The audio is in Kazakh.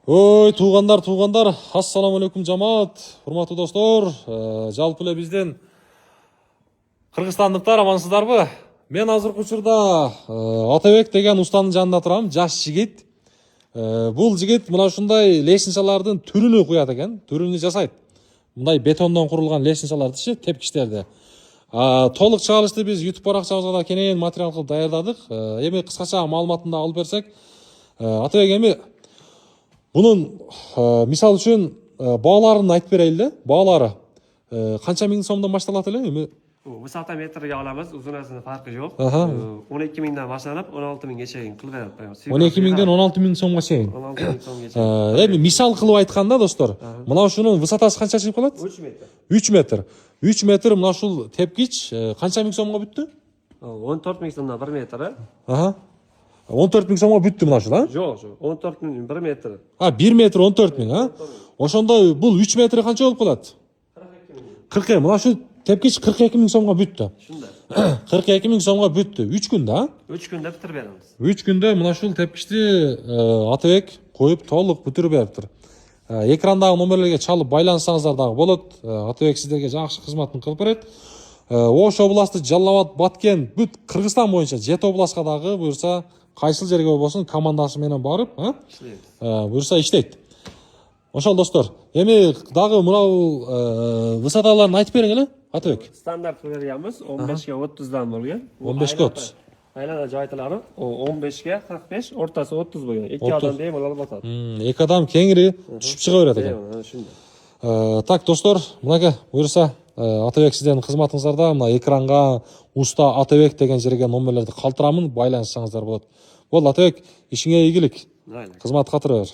Ой, туғандар, ассаламу алейкум жамаат, урматтуу достор. Жалпы эле бизден кыргызстандыктар амансыздарбы? Мен азыркы учурда Атабек деген устанын жанында турам, жаш жигит. Бул жигит мына ушундай лестницалардын түрүнү куят экен, түрүнү жасайт. Мындай бетондон курулган лестницаларды, тепкичтерди. Толук чыгарылышты биз YouTube баракчабызга да кенен материал кылып даярдадык. Эми кыскача маалыматын да алып берсек, Атабек эми bunun misal üçün bağlarını aytып bereyli. Bağları kança ming so'mdan baştaladi ele? Vысота metrga olamiz, uzunasini farqi yo'q. 12 mingdan boshlanib 16 minggacha qilib beramiz. 12 mingdan 16 ming so'mga cheyin. 16 ming so'mgacha. Endi misal qilib aytganda dostlar, mana shunun vысотасы qancha chiqib qoladi? 3 metr. 3 metr. 3 metr mana shu tepkich qancha ming so'mga bitdi? 14 ming so'mdan 1 metri. 14 ming so'mga bitdi mana shu, ha? Yo'q, 14 ming 1 metr. 1 metr 14 ming, ha? Oshonda bul 3 metr qancha bo'lib qoladi? 42 ming. Mana shu tepkich 42 ming so'mga bitdi. Shunday. 42 ming so'mga bitdi. 3 kunda, ha? 3 kunda bitirib beramiz. 3 kunda mana shu tepkichni Атабек qo'yib to'liq bitirib beribdir. Ekrandagi nomerlarga chalib байлансаңыздар дагы болот. Атабек сиздерге жакшы кызматын кылып берет. Ош областы, Жалал-Абад, Баткен, бүт Кыргызстан боюнча 7 областка дагы буюрса кайсыл жерге болбосун командасы менен барып, буюрса иштейт. Ошол достор, эми дагы мынау высоталарын айтып бериң эле, Атабек. Стандарт беребиз, 15 га 30дан болгон. 15 га 30. Айлада жайтылары 15 га 45, ортасы 30 болгон. 2 адам беймал алып атат. 2 адам кеңири түшүп чыга берет экен. Ошондой. Так, достор, мынага буюрса Атабек сиздердин кызматыңыздарда мына экранга уста Атабек деген жерге номерлерди калтырамын, байланышсаңыздар болот. Бол Атабек, ишиңе ийгилик. Кызмат катыра бер.